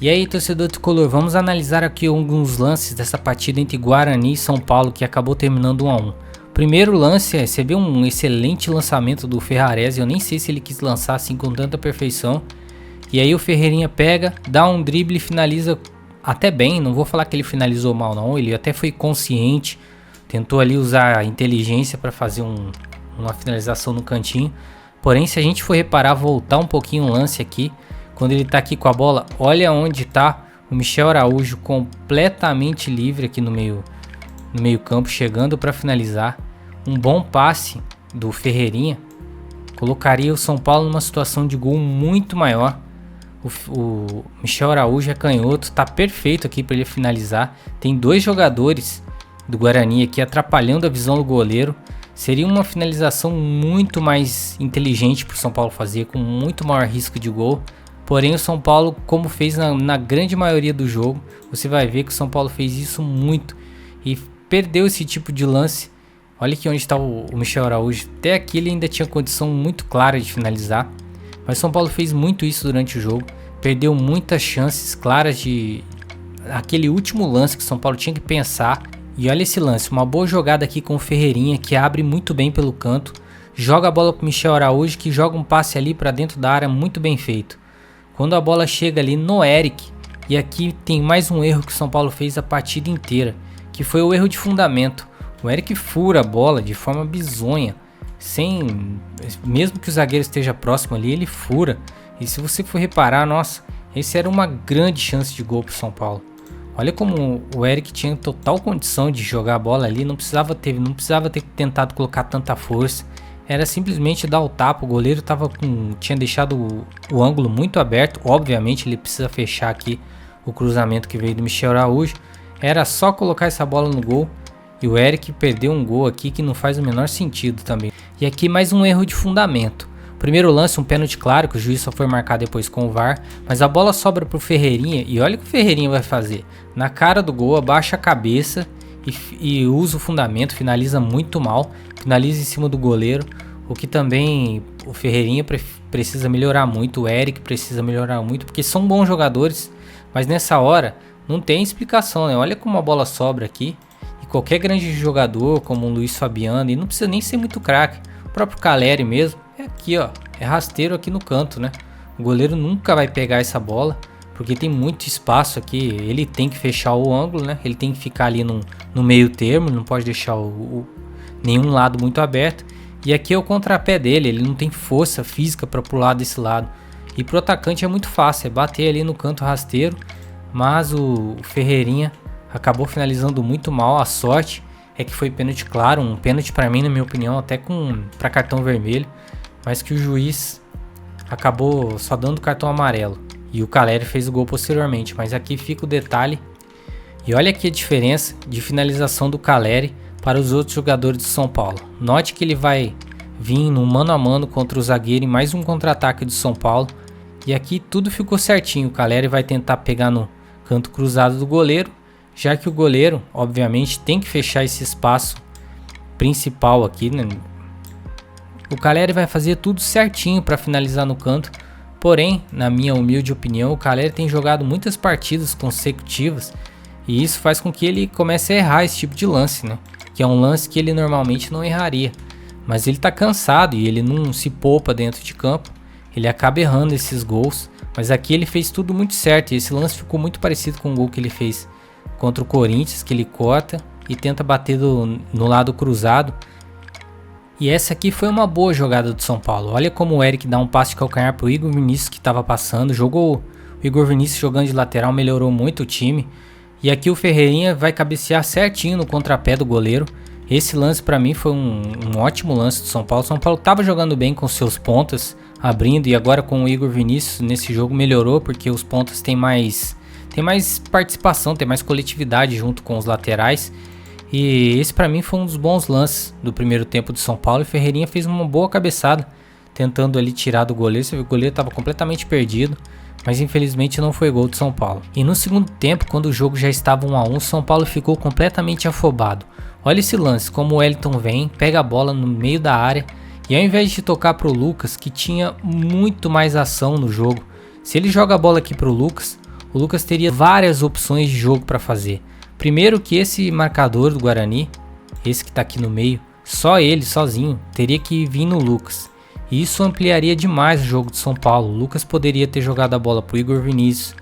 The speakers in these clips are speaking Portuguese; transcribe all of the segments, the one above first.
E aí, torcedor tricolor, vamos analisar aqui alguns lances dessa partida entre Guarani e São Paulo que acabou terminando 1 a 1. Primeiro lance, você vê um excelente lançamento do Ferrarese, eu nem sei se ele quis lançar assim com tanta perfeição. E aí o Ferreirinha pega, dá um drible e finaliza até bem, não vou falar que ele finalizou mal não, ele até foi consciente, tentou ali usar a inteligência para fazer uma finalização no cantinho. Porém, se a gente for reparar, voltar um pouquinho o lance aqui, quando ele tá aqui com a bola, olha onde tá o Michel Araújo completamente livre aqui no meio campo, chegando para finalizar. Um bom passe do Ferreirinha colocaria o São Paulo numa situação de gol muito maior. O Michel Araújo é canhoto, tá perfeito aqui para ele finalizar. Tem dois jogadores do Guarani aqui atrapalhando a visão do goleiro. Seria uma finalização muito mais inteligente para o São Paulo fazer, com muito maior risco de gol. Porém, o São Paulo, como fez na grande maioria do jogo, você vai ver que o São Paulo fez isso muito e perdeu esse tipo de lance. Olha aqui onde está o Michel Araújo. Até aqui ele ainda tinha condição muito clara de finalizar, mas o São Paulo fez muito isso durante o jogo. Perdeu muitas chances claras de aquele último lance que o São Paulo tinha que pensar. E olha esse lance, uma boa jogada aqui com o Ferreirinha, que abre muito bem pelo canto. Joga a bola para o Michel Araújo, que joga um passe ali para dentro da área, muito bem feito. Quando a bola chega ali no Eric, e aqui tem mais um erro que o São Paulo fez a partida inteira, que foi o erro de fundamento. O Eric fura a bola de forma bizonha, mesmo que o zagueiro esteja próximo ali, ele fura. E se você for reparar, nossa, esse era uma grande chance de gol para o São Paulo. Olha como o Eric tinha total condição de jogar a bola ali, não precisava ter tentado colocar tanta força. Era simplesmente dar o tapa, o goleiro tinha deixado o ângulo muito aberto. Obviamente ele precisa fechar aqui o cruzamento que veio do Michel Araújo. Era só colocar essa bola no gol. E o Eric perdeu um gol aqui que não faz o menor sentido também. E aqui mais um erro de fundamento. Primeiro lance, um pênalti claro, que o juiz só foi marcar depois com o VAR. Mas a bola sobra pro Ferreirinha e olha o que o Ferreirinha vai fazer. Na cara do gol, abaixa a cabeça e usa o fundamento, finaliza muito mal. Finaliza em cima do goleiro, o que também o Ferreirinha precisa melhorar muito, o Eric precisa melhorar muito, porque são bons jogadores, mas nessa hora não tem explicação, né? Olha como a bola sobra aqui, e qualquer grande jogador, como o Luiz Fabiano, e não precisa nem ser muito craque, o próprio Caleri mesmo, é aqui ó, é rasteiro aqui no canto, né? O goleiro nunca vai pegar essa bola, porque tem muito espaço aqui, ele tem que fechar o ângulo, né? Ele tem que ficar ali no meio termo, não pode deixar nenhum lado muito aberto. E aqui é o contrapé dele, ele não tem força física para pular desse lado. E pro atacante é muito fácil, é bater ali no canto rasteiro. Mas o Ferreirinha acabou finalizando muito mal. A sorte é que foi pênalti claro, um pênalti para mim, na minha opinião, até para cartão vermelho. Mas que o juiz acabou só dando cartão amarelo. E o Caleri fez o gol posteriormente, mas aqui fica o detalhe. E olha aqui a diferença de finalização do Caleri para os outros jogadores do São Paulo. Note que ele vai vir no mano a mano contra o zagueiro em mais um contra-ataque do São Paulo. E aqui tudo ficou certinho. O Caleri vai tentar pegar no canto cruzado do goleiro, já que o goleiro, obviamente, tem que fechar esse espaço principal aqui, né? O Caleri vai fazer tudo certinho para finalizar no canto. Porém, na minha humilde opinião, o Caleri tem jogado muitas partidas consecutivas e isso faz com que ele comece a errar esse tipo de lance, né? Que é um lance que ele normalmente não erraria, mas ele tá cansado e ele não se poupa dentro de campo, ele acaba errando esses gols, mas aqui ele fez tudo muito certo e esse lance ficou muito parecido com o gol que ele fez contra o Corinthians, que ele corta e tenta bater no lado cruzado. E essa aqui foi uma boa jogada do São Paulo, olha como o Eric dá um passe de calcanhar pro Igor Vinícius que estava passando, o Igor Vinícius jogando de lateral melhorou muito o time. E aqui o Ferreirinha vai cabecear certinho no contrapé do goleiro. Esse lance para mim foi um ótimo lance do São Paulo. O São Paulo estava jogando bem com seus pontas, abrindo, e agora com o Igor Vinícius nesse jogo melhorou, porque os pontas têm mais participação, tem mais coletividade junto com os laterais. E esse para mim foi um dos bons lances do primeiro tempo do São Paulo. E o Ferreirinha fez uma boa cabeçada, tentando ali tirar do goleiro. Você viu, o goleiro estava completamente perdido. Mas infelizmente não foi gol do São Paulo. E no segundo tempo, quando o jogo já estava 1 a 1, São Paulo ficou completamente afobado. Olha esse lance, como o Wellington vem, pega a bola no meio da área e ao invés de tocar para o Lucas, que tinha muito mais ação no jogo, se ele joga a bola aqui para o o Lucas teria várias opções de jogo para fazer. Primeiro que esse marcador do Guarani, esse que está aqui no meio, só ele sozinho teria que vir no Lucas. E isso ampliaria demais o jogo de São Paulo. O Lucas poderia ter jogado a bola para o Igor Vinícius,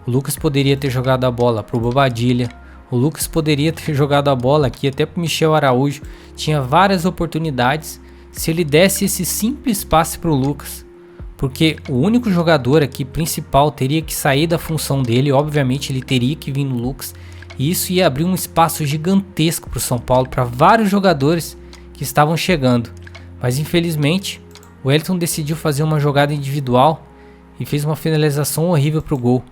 o Lucas poderia ter jogado a bola para o Bobadilla, o Lucas poderia ter jogado a bola aqui até para o Michel Araújo. Tinha várias oportunidades se ele desse esse simples passe para o Lucas. Porque o único jogador aqui principal teria que sair da função dele, obviamente ele teria que vir no Lucas. E isso ia abrir um espaço gigantesco para o São Paulo, para vários jogadores que estavam chegando. Mas infelizmente, o Wellington decidiu fazer uma jogada individual e fez uma finalização horrível para o gol.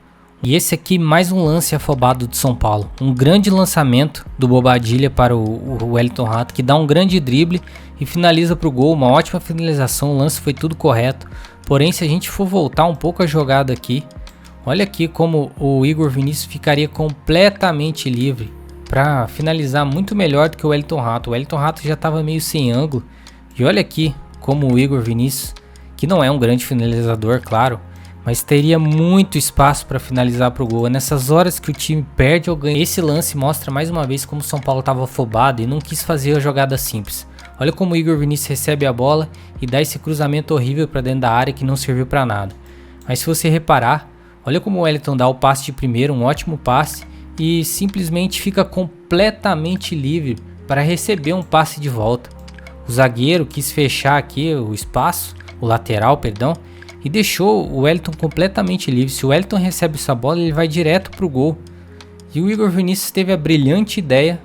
E esse aqui, mais um lance afobado do São Paulo. Um grande lançamento do Bobadilla para o Wellington Rato, que dá um grande drible e finaliza para o gol. Uma ótima finalização, o lance foi tudo correto. Porém, se a gente for voltar um pouco a jogada aqui, olha aqui como o Igor Vinícius ficaria completamente livre para finalizar muito melhor do que o Wellington Rato. O Wellington Rato já estava meio sem ângulo. E olha aqui como o Igor Vinícius, que não é um grande finalizador, claro, mas teria muito espaço para finalizar para o gol. É nessas horas que o time perde ou ganha. Esse lance mostra mais uma vez como o São Paulo estava afobado e não quis fazer a jogada simples. Olha como o Igor Vinícius recebe a bola e dá esse cruzamento horrível para dentro da área que não serviu para nada. Mas se você reparar, olha como o Wellington dá o passe de primeiro, um ótimo passe, e simplesmente fica completamente livre para receber um passe de volta. O zagueiro quis fechar aqui o espaço, o lateral, perdão, e deixou o Wellington completamente livre. Se o Wellington recebe essa bola, ele vai direto para o gol. E o Igor Vinícius teve a brilhante ideia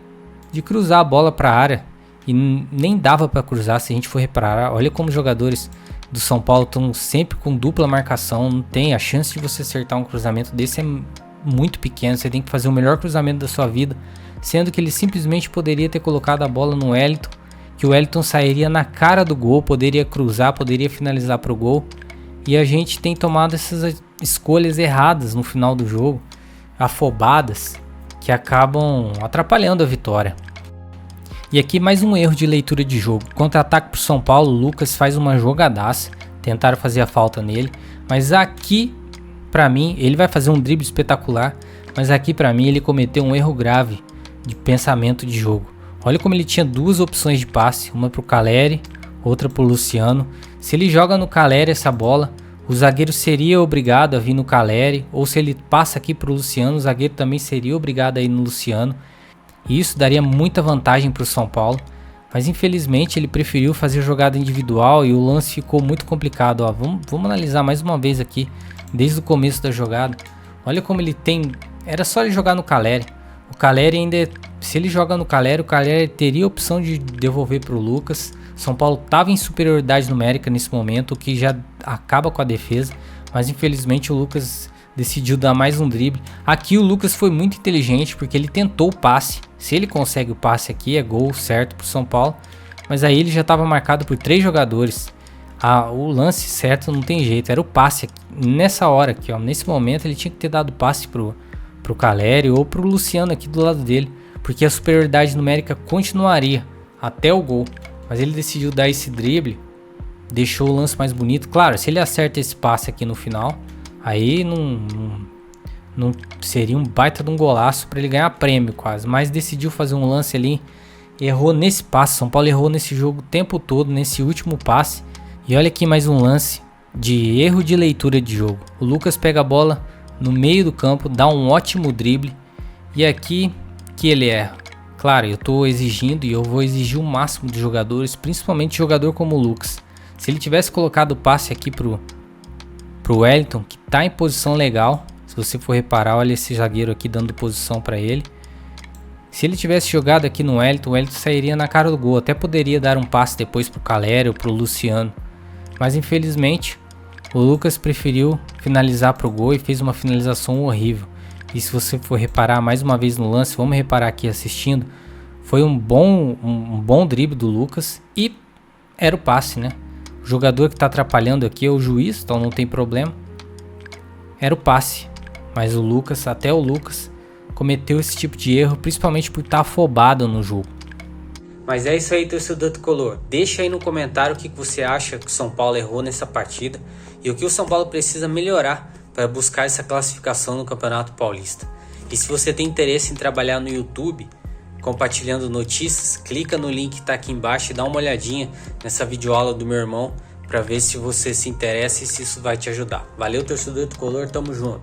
de cruzar a bola para a área. E nem dava para cruzar, se a gente for reparar. Olha como os jogadores do São Paulo estão sempre com dupla marcação. Não tem a chance de você acertar um cruzamento desse, é muito pequeno. Você tem que fazer o melhor cruzamento da sua vida. Sendo que ele simplesmente poderia ter colocado a bola no Wellington, que o Wellington sairia na cara do gol, poderia cruzar, poderia finalizar para o gol. E a gente tem tomado essas escolhas erradas no final do jogo, afobadas, que acabam atrapalhando a vitória. E aqui mais um erro de leitura de jogo. Contra-ataque para o São Paulo, o Lucas faz uma jogadaça, tentaram fazer a falta nele, mas aqui, para mim, ele vai fazer um drible espetacular, mas aqui para mim ele cometeu um erro grave de pensamento de jogo. Olha como ele tinha duas opções de passe, uma para o Caleri, outra para o Luciano. Se ele joga no Caleri essa bola, o zagueiro seria obrigado a vir no Caleri, ou se ele passa aqui para o Luciano, o zagueiro também seria obrigado a ir no Luciano. E isso daria muita vantagem para o São Paulo, mas infelizmente ele preferiu fazer jogada individual e o lance ficou muito complicado. Ó, vamos analisar mais uma vez aqui, desde o começo da jogada. Olha como ele tem... Era só ele jogar no Caleri. O Caleri ainda... Se ele joga no Caleri, o Caleri teria a opção de devolver para o Lucas. São Paulo estava em superioridade numérica nesse momento, o que já acaba com a defesa. Mas infelizmente o Lucas decidiu dar mais um drible. Aqui o Lucas foi muito inteligente porque ele tentou o passe. Se ele consegue o passe aqui, é gol certo para o São Paulo. Mas aí ele já estava marcado por 3 jogadores. O lance certo não tem jeito, era o passe aqui. Nessa hora aqui, ó, nesse momento ele tinha que ter dado passe pro Caleri ou pro Luciano aqui do lado dele, porque a superioridade numérica continuaria até o gol. Mas ele decidiu dar esse drible, deixou o lance mais bonito. Claro, se ele acerta esse passe aqui no final, aí não seria um baita de um golaço para ele ganhar prêmio quase. Mas decidiu fazer um lance ali, errou nesse passe. São Paulo errou nesse jogo o tempo todo, nesse último passe. E olha aqui mais um lance de erro de leitura de jogo. O Lucas pega a bola no meio do campo, dá um ótimo drible. E aqui que ele erra. Claro, eu estou exigindo e eu vou exigir o máximo de jogadores, principalmente jogador como o Lucas. Se ele tivesse colocado o passe aqui pro Wellington, que está em posição legal. Se você for reparar, olha esse zagueiro aqui dando posição para ele. Se ele tivesse jogado aqui no Wellington, o Wellington sairia na cara do gol. Até poderia dar um passe depois pro Caleri ou pro Luciano. Mas infelizmente o Lucas preferiu finalizar pro gol e fez uma finalização horrível. E se você for reparar mais uma vez no lance, vamos reparar aqui assistindo, foi um bom drible do Lucas e era o passe, né? O jogador que está atrapalhando aqui é o juiz, então não tem problema. Era o passe, mas o Lucas, até o Lucas, cometeu esse tipo de erro, principalmente por estar afobado no jogo. Mas é isso aí, torcedor tricolor. Deixa aí no comentário o que você acha que o São Paulo errou nessa partida e o que o São Paulo precisa melhorar para buscar essa classificação no Campeonato Paulista. E se você tem interesse em trabalhar no YouTube, compartilhando notícias, clica no link que está aqui embaixo e dá uma olhadinha nessa videoaula do meu irmão para ver se você se interessa e se isso vai te ajudar. Valeu, torcedor tricolor, tamo junto!